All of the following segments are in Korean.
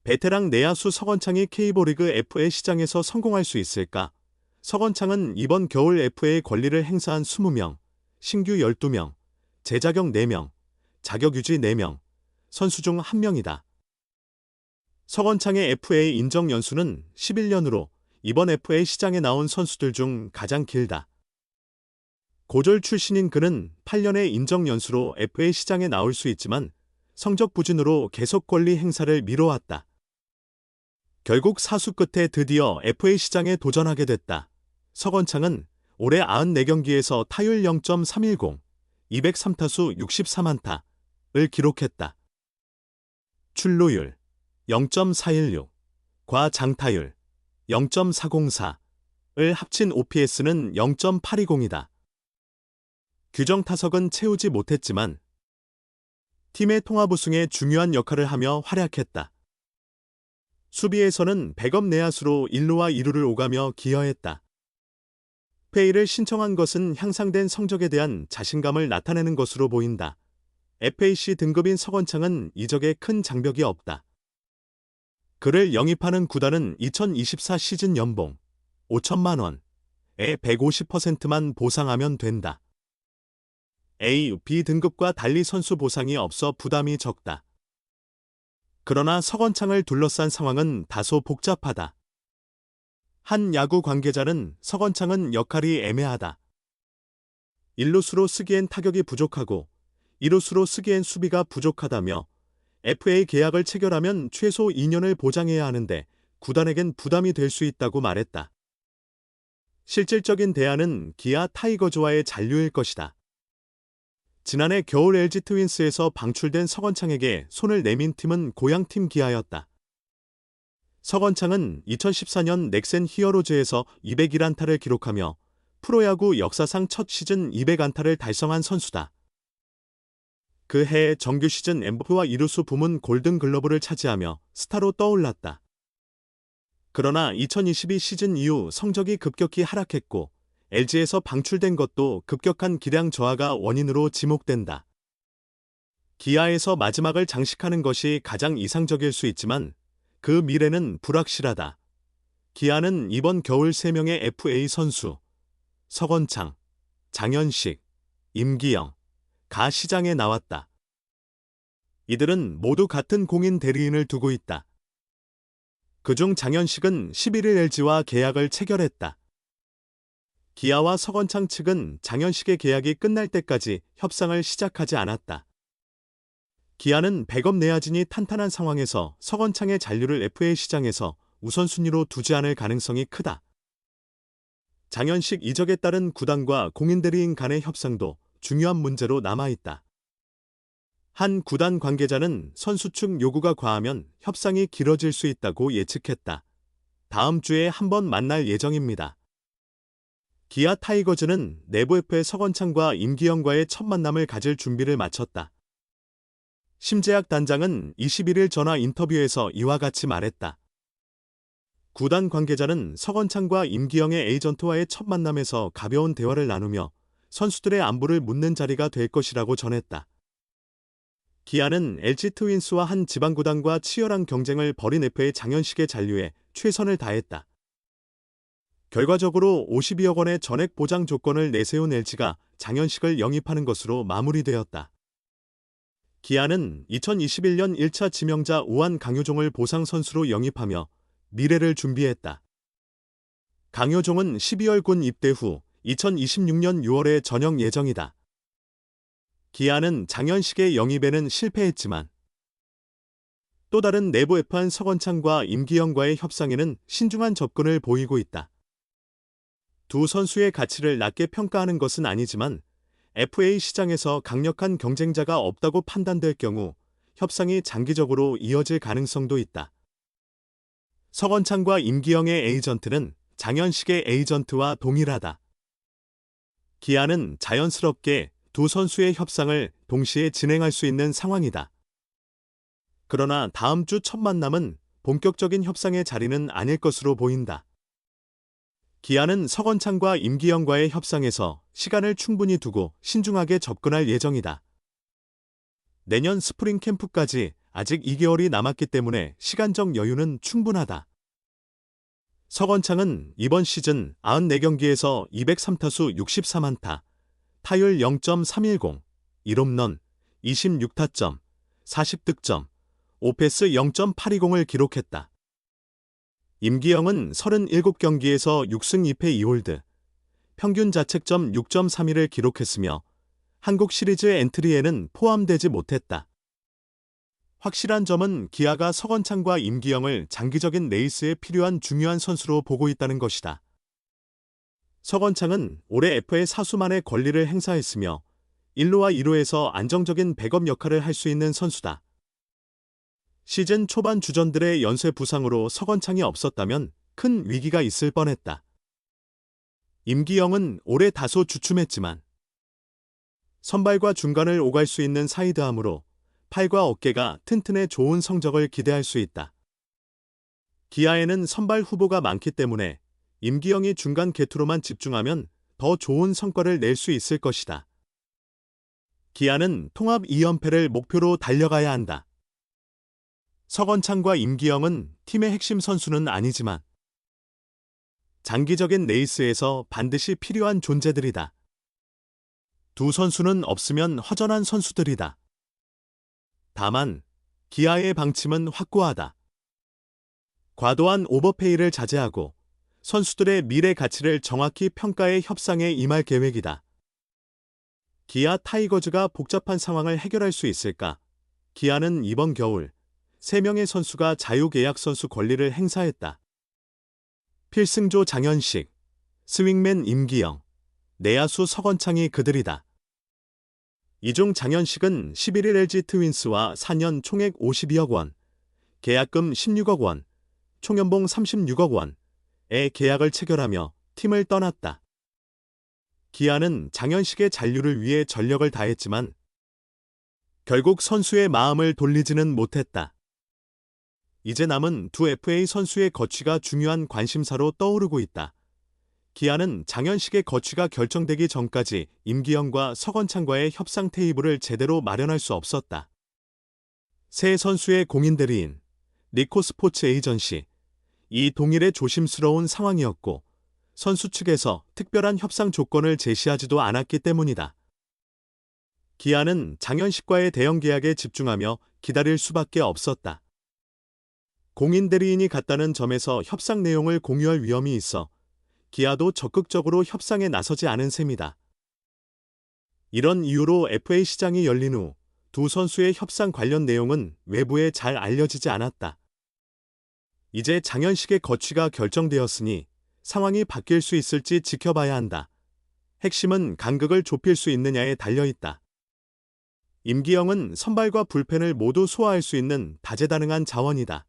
베테랑 내야수 서건창이 K리그 FA 시장에서 성공할 수 있을까? 서건창은 이번 겨울 FA 권리를 행사한 20명, 신규 12명, 재자격 4명, 자격유지 4명, 선수 중 1명이다. 서건창의 FA 인정 연수는 11년으로 이번 FA 시장에 나온 선수들 중 가장 길다. 고졸 출신인 그는 8년의 인정 연수로 FA 시장에 나올 수 있지만 성적 부진으로 계속 권리 행사를 미뤄왔다. 결국 사수 끝에 드디어 FA 시장에 도전하게 됐다. 서건창은 올해 94경기에서 타율 0.310, 203타수 64안타를 기록했다. 출루율 0.416, 과장타율 0.404을 합친 OPS는 0.820이다. 규정 타석은 채우지 못했지만 팀의 통합 우승에 중요한 역할을 하며 활약했다. 수비에서는 백업 내야수로 1루와 2루를 오가며 기여했다. FA를 신청한 것은 향상된 성적에 대한 자신감을 나타내는 것으로 보인다. FAC 등급인 서건창은 이적에 큰 장벽이 없다. 그를 영입하는 구단은 2024 시즌 연봉 5천만 원의 150%만 보상하면 된다. A, B 등급과 달리 선수 보상이 없어 부담이 적다. 그러나 서건창을 둘러싼 상황은 다소 복잡하다. 한 야구 관계자는 서건창은 역할이 애매하다. 1루수로 쓰기엔 타격이 부족하고 2루수로 쓰기엔 수비가 부족하다며 FA 계약을 체결하면 최소 2년을 보장해야 하는데 구단에겐 부담이 될 수 있다고 말했다. 실질적인 대안은 기아 타이거즈와의 잔류일 것이다. 지난해 겨울 LG 트윈스에서 방출된 서건창에게 손을 내민 팀은 고향팀 기아였다. 서건창은 2014년 넥센 히어로즈에서 201안타를 기록하며 프로야구 역사상 첫 시즌 200안타를 달성한 선수다. 그 해의 정규 시즌 MVP와 이루수 부문 골든글러브를 차지하며 스타로 떠올랐다. 그러나 2022 시즌 이후 성적이 급격히 하락했고 LG에서 방출된 것도 급격한 기량 저하가 원인으로 지목된다. 기아에서 마지막을 장식하는 것이 가장 이상적일 수 있지만 그 미래는 불확실하다. 기아는 이번 겨울 3명의 FA 선수, 서건창, 장현식, 임기영, 가 시장에 나왔다. 이들은 모두 같은 공인 대리인을 두고 있다. 그중 장현식은 11일 LG와 계약을 체결했다. 기아와 서건창 측은 장현식의 계약이 끝날 때까지 협상을 시작하지 않았다. 기아는 백업 내야진이 탄탄한 상황에서 서건창의 잔류를 FA 시장에서 우선순위로 두지 않을 가능성이 크다. 장현식 이적에 따른 구단과 공인대리인 간의 협상도 중요한 문제로 남아있다. 한 구단 관계자는 선수 측 요구가 과하면 협상이 길어질 수 있다고 예측했다. 다음 주에 한번 만날 예정입니다. 기아 타이거즈는 내부FA 서건창과 임기영과의 첫 만남을 가질 준비를 마쳤다. 심재학 단장은 21일 전화 인터뷰에서 이와 같이 말했다. 구단 관계자는 서건창과 임기영의 에이전트와의 첫 만남에서 가벼운 대화를 나누며 선수들의 안부를 묻는 자리가 될 것이라고 전했다. 기아는 LG 트윈스와 한 지방구단과 치열한 경쟁을 벌인 FA 장현식의 잔류에 최선을 다했다. 결과적으로 52억 원의 전액 보장 조건을 내세운 LG가 장현식을 영입하는 것으로 마무리되었다. 기아는 2021년 1차 지명자 우한 강효종을 보상 선수로 영입하며 미래를 준비했다. 강효종은 12월 군 입대 후 2026년 6월에 전역 예정이다. 기아는 장현식의 영입에는 실패했지만 또 다른 내부 F1 서건창과 임기영과의 협상에는 신중한 접근을 보이고 있다. 두 선수의 가치를 낮게 평가하는 것은 아니지만 FA 시장에서 강력한 경쟁자가 없다고 판단될 경우 협상이 장기적으로 이어질 가능성도 있다. 서건창과 임기영의 에이전트는 장현식의 에이전트와 동일하다. 기아는 자연스럽게 두 선수의 협상을 동시에 진행할 수 있는 상황이다. 그러나 다음 주 첫 만남은 본격적인 협상의 자리는 아닐 것으로 보인다. 기아는 서건창과 임기영과의 협상에서 시간을 충분히 두고 신중하게 접근할 예정이다. 내년 스프링 캠프까지 아직 2개월이 남았기 때문에 시간적 여유는 충분하다. 서건창은 이번 시즌 94경기에서 203타수 64안타, 타율 0.310, 1홈런, 26타점, 40득점, 오패스 0.820을 기록했다. 임기영은 37경기에서 6승 2패 2홀드, 평균 자책점 6.31을 기록했으며 한국 시리즈 엔트리에는 포함되지 못했다. 확실한 점은 기아가 서건창과 임기영을 장기적인 레이스에 필요한 중요한 선수로 보고 있다는 것이다. 서건창은 올해 FA 사수만의 권리를 행사했으며 1루와 2루에서 안정적인 백업 역할을 할 수 있는 선수다. 시즌 초반 주전들의 연쇄 부상으로 서건창이 없었다면 큰 위기가 있을 뻔했다. 임기영은 올해 다소 주춤했지만 선발과 중간을 오갈 수 있는 사이드암으로 팔과 어깨가 튼튼해 좋은 성적을 기대할 수 있다. 기아에는 선발 후보가 많기 때문에 임기영이 중간 개투로만 집중하면 더 좋은 성과를 낼 수 있을 것이다. 기아는 통합 2연패를 목표로 달려가야 한다. 서건창과 임기영은 팀의 핵심 선수는 아니지만 장기적인 레이스에서 반드시 필요한 존재들이다. 두 선수는 없으면 허전한 선수들이다. 다만 기아의 방침은 확고하다. 과도한 오버페이를 자제하고 선수들의 미래 가치를 정확히 평가해 협상에 임할 계획이다. 기아 타이거즈가 복잡한 상황을 해결할 수 있을까? 기아는 이번 겨울 3명의 선수가 자유계약 선수 권리를 행사했다. 필승조 장현식, 스윙맨 임기영, 내야수 서건창이 그들이다. 이 중 장현식은 11일 LG 트윈스와 4년 총액 52억 원, 계약금 16억 원, 총연봉 36억 원의 계약을 체결하며 팀을 떠났다. 기아는 장현식의 잔류를 위해 전력을 다했지만 결국 선수의 마음을 돌리지는 못했다. 이제 남은 두 FA 선수의 거취가 중요한 관심사로 떠오르고 있다. 기아는 장현식의 거취가 결정되기 전까지 임기영과 서건창과의 협상 테이블을 제대로 마련할 수 없었다. 새 선수의 공인 대리인, 니코 스포츠 에이전시, 이 동일의 조심스러운 상황이었고 선수 측에서 특별한 협상 조건을 제시하지도 않았기 때문이다. 기아는 장현식과의 대형 계약에 집중하며 기다릴 수밖에 없었다. 공인 대리인이 같다는 점에서 협상 내용을 공유할 위험이 있어 기아도 적극적으로 협상에 나서지 않은 셈이다. 이런 이유로 FA 시장이 열린 후 두 선수의 협상 관련 내용은 외부에 잘 알려지지 않았다. 이제 장현식의 거취가 결정되었으니 상황이 바뀔 수 있을지 지켜봐야 한다. 핵심은 간극을 좁힐 수 있느냐에 달려있다. 임기영은 선발과 불펜을 모두 소화할 수 있는 다재다능한 자원이다.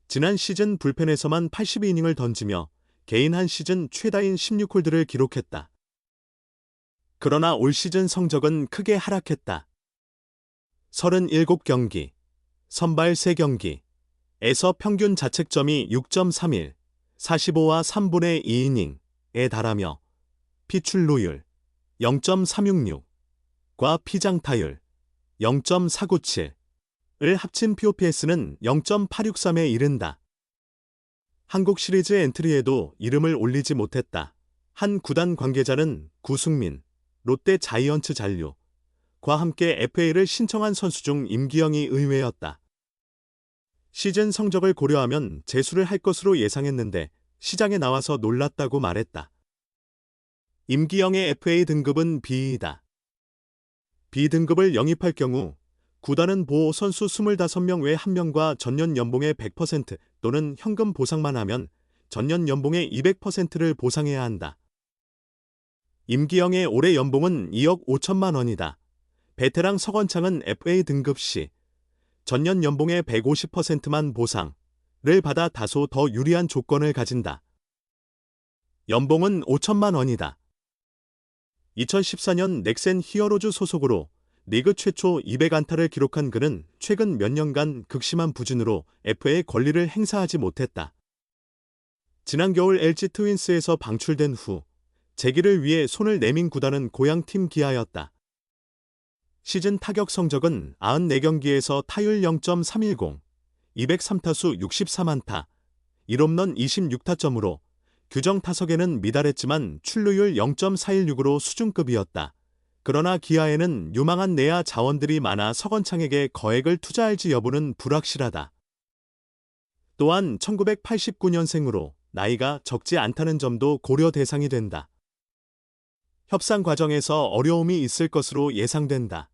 지난 시즌 불펜에서만 82이닝을 던지며 개인 한 시즌 최다인 16홀드를 기록했다. 그러나 올 시즌 성적은 크게 하락했다. 37경기, 선발 3경기에서 평균 자책점이 6.31, 45와 3분의 2이닝에 달하며 피출루율 0.366과 피장타율 0.497을 합친 POPS는 0.863에 이른다. 한국 시리즈 엔트리에도 이름을 올리지 못했다. 한 구단 관계자는 구승민, 롯데 자이언츠 잔류과 함께 FA를 신청한 선수 중 임기영이 의외였다. 시즌 성적을 고려하면 재수를 할 것으로 예상했는데 시장에 나와서 놀랐다고 말했다. 임기영의 FA 등급은 B이다. B등급을 영입할 경우 구단은 보호 선수 25명 외 1명과 전년 연봉의 100% 또는 현금 보상만 하면 전년 연봉의 200%를 보상해야 한다. 임기영의 올해 연봉은 2억 5천만 원이다. 베테랑 서건창은 FA 등급 시 전년 연봉의 150%만 보상을 받아 다소 더 유리한 조건을 가진다. 연봉은 5천만 원이다. 2014년 넥센 히어로즈 소속으로 리그 최초 200안타를 기록한 그는 최근 몇 년간 극심한 부진으로 FA 권리를 행사하지 못했다. 지난 겨울 LG 트윈스에서 방출된 후 재기를 위해 손을 내민 구단은 고향팀 기아였다. 시즌 타격 성적은 94경기에서 타율 0.310, 203타수 64안타, 1홈런 26타점으로 규정 타석에는 미달했지만 출루율 0.416으로 수준급이었다. 그러나 기아에는 유망한 내야 자원들이 많아 석원창에게 거액을 투자할지 여부는 불확실하다. 또한 1989년생으로 나이가 적지 않다는 점도 고려 대상이 된다. 협상 과정에서 어려움이 있을 것으로 예상된다.